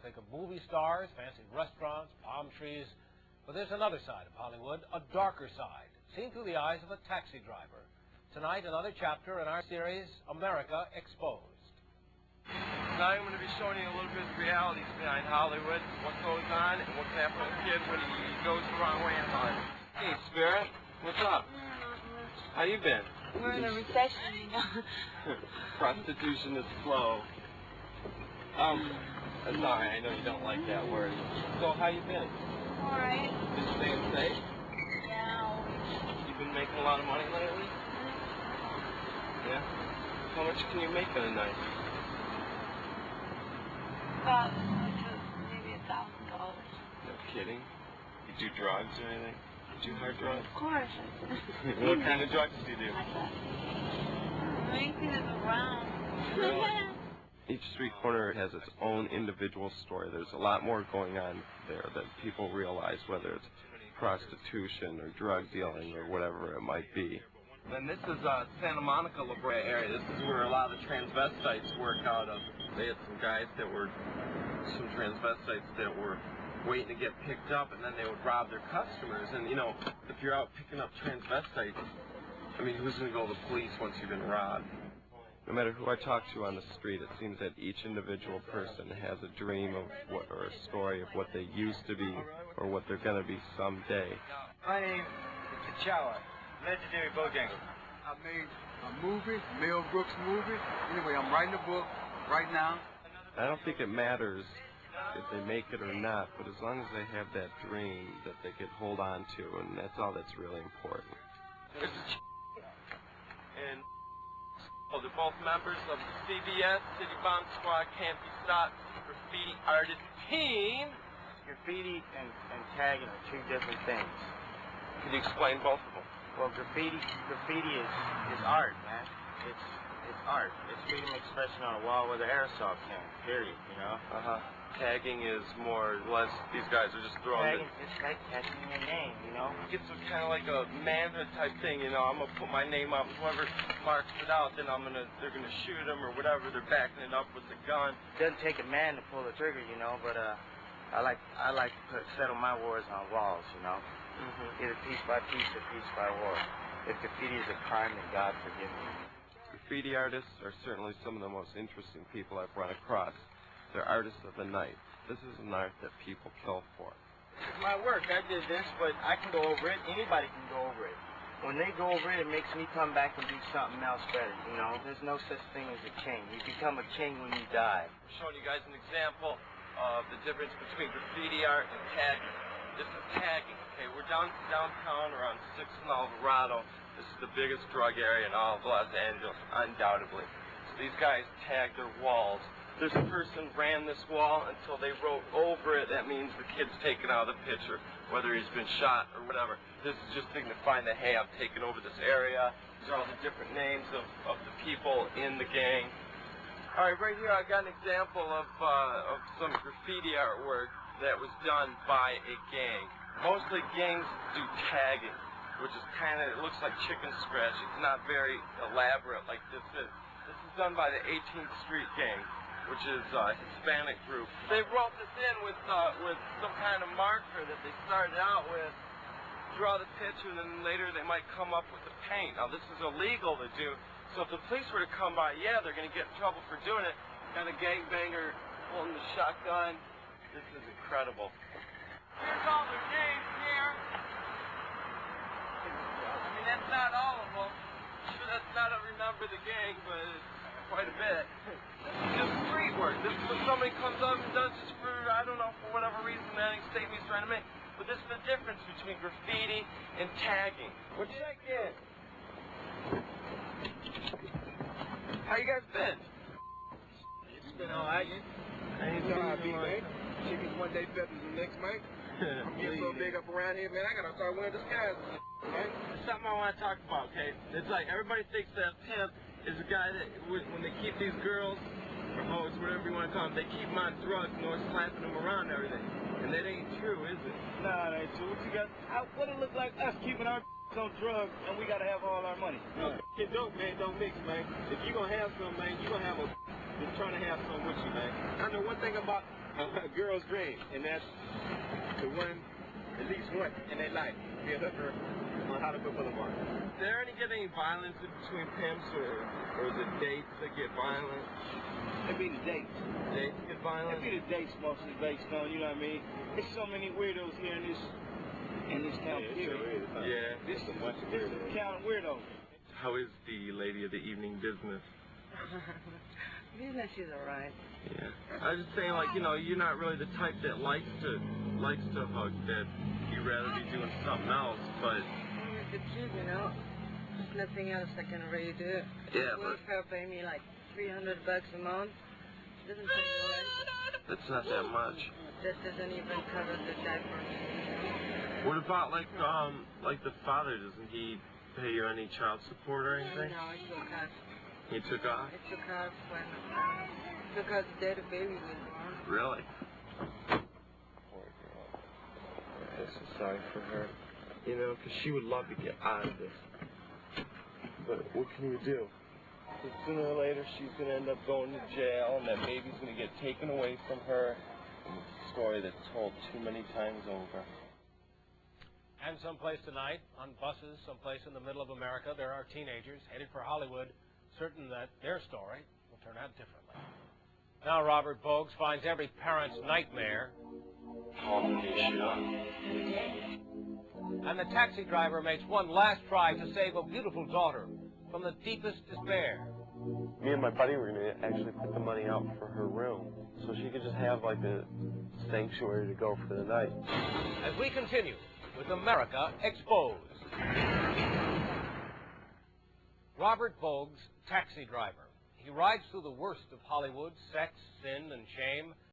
Think of movie stars, fancy restaurants, palm trees. But there's another side of Hollywood, a darker side, seen through the eyes of a taxi driver. Tonight, another chapter in our series, America Exposed. Tonight I'm going to be showing you a little bit of the realities behind Hollywood, what goes on, and what can happen to a kid when he goes the wrong way in life. Hey, Spirit, what's up? How you been? We're in a recession, you know. Prostitution is slow. Sorry, I know you don't like that word. So, how you been? All right. Been staying safe? Yeah. You been making a lot of money lately? Yeah? How much can you make in a night? About maybe $1,000. No kidding? You do drugs or anything? You do hard drugs? Of course. What kind of drugs do you do? Anything that's around. Each street corner has its own individual story. There's a lot more going on there than people realize, whether it's prostitution or drug dealing or whatever it might be. And this is Santa Monica, La Brea area. This is where a lot of the transvestites work out of. They had some guys that were, some transvestites that were waiting to get picked up, and then they would rob their customers. And, you know, if you're out picking up transvestites, I mean, who's going to go to the police once you've been robbed? No matter who I talk to on the street, it seems that each individual person has a dream of what, or a story of what they used to be or what they're going to be someday. My name is T'Challa, legendary Bojangles. I made a movie, Mel Brooks movie. Anyway, I'm writing a book right now. I don't think it matters if they make it or not, but as long as they have that dream that they could hold on to, and that's all that's really important. This is and they're both members of the CBS City Bomb Squad Can't Be Stopped Graffiti Artist Team. Graffiti and tagging are two different things. Can you explain both of them? Well, graffiti is art, man. It's art. It's freedom of expression on a wall with an aerosol can, period, you know? Tagging is more or less, these guys are just throwing Tagging is just like catching your name, you know? It's kind of like a manhood type thing, you know? I'm going to put my name up. Whoever marks it out, then they're going to shoot them or whatever. They're backing it up with the gun. It doesn't take a man to pull the trigger, you know, but I like to settle my wars on walls, you know? Either piece by piece or piece by war. If graffiti is a crime, then God forgive me. Graffiti artists are certainly some of the most interesting people I've run across. They're artists of the night. This is an art that people kill for. It's my work. I did this, but I can go over it. Anybody can go over it. When they go over it, it makes me come back and do something else better, you know? There's no such thing as a king. You become a king when you die. I'm showing you guys an example of the difference between graffiti art and tagging. This is tagging. Okay, we're downtown around 6th and Alvarado. This is the biggest drug area in all of Los Angeles, undoubtedly. So these guys tag their walls. This person ran this wall until they wrote over it. That means the kid's taken out of the picture, whether he's been shot or whatever. This is just signifying that, hey, I've taken over this area. These are all the different names of the people in the gang. All right, right here I got an example of some graffiti artwork that was done by a gang. Mostly gangs do tagging, which is it looks like chicken scratch. It's not very elaborate like this is. This is done by the 18th Street Gang, which is a Hispanic group. They wrote this in with some kind of marker that they started out with, draw the picture, and then later they might come up with the paint. Now this is illegal to do, so if the police were to come by, yeah, they're going to get in trouble for doing it. Got a gangbanger holding the shotgun. This is incredible. Here's all the gangs here. I mean, that's not all of them. Sure, that's not a remember the gang, but it's quite a bit. This is just street work. This is when somebody comes up and does this for, I don't know, for whatever reason, that ain't statement he's trying to make. But this is the difference between graffiti and tagging. Well, check in. How you guys been? It's been all right. Ain't Beat, man. Chickens one day, feathers the next, man. I'm getting so big up around here, man. I gotta start wearing disguises, man. There's something I want to talk about, okay? It's like everybody thinks that pimp is a guy that, when they keep these girls, or hoes, whatever you want to call them, they keep them on drugs and always slapping them around and everything. And that ain't true, is it? Nah, that ain't true. What you got? What it look like us keeping our on drugs and we gotta have all our money? No, dope, man, don't mix, man. If you gonna have some, man, you gonna have a that's trying to have some with you, man. I know one thing about a A girl's dream, and that's to win at least one in their life. Be a hooker on Hollywood Boulevard. Is there get any violence in between pimps, or is it dates that get violent? It'd be the dates. Dates get violent? It'd be the dates mostly based on, you know what I mean? There's so many weirdos here in this town, Yeah, it period. sure is, huh? Yeah. This is a bunch of the weirdos. town of weirdos. How is the lady of the evening business? Business is alright. Yeah. I was just saying, like, you know, you're not really the type that likes to hug, that you'd rather be doing something else, but... With the kid, you know, there's nothing else I can really do. Yeah, but Welfare pay me like $300 a month. Doesn't pay the rent. that's not that much. That doesn't even cover the diapers. What about, like the father? Doesn't he pay you any child support or anything? No, it took off. He took off? It took off when because the day the baby was born. Really? Poor girl. I feel so sorry for her. You know, because she would love to get out of this. But what can you do? Because sooner or later she's going to end up going to jail, and that baby's going to get taken away from her. And it's a story that's told too many times over. And someplace tonight, on buses, someplace in the middle of America, there are teenagers headed for Hollywood, certain that their story will turn out differently. Now Robert Bogues finds every parent's nightmare, and the taxi driver makes one last try to save a beautiful daughter from the deepest despair. Me and my buddy were going to actually put the money out for her room, so she could just have, like, a sanctuary to go for the night. As we continue with America Exposed. Robert Bogues, taxi driver. He rides through the worst of Hollywood, sex, sin, and shame,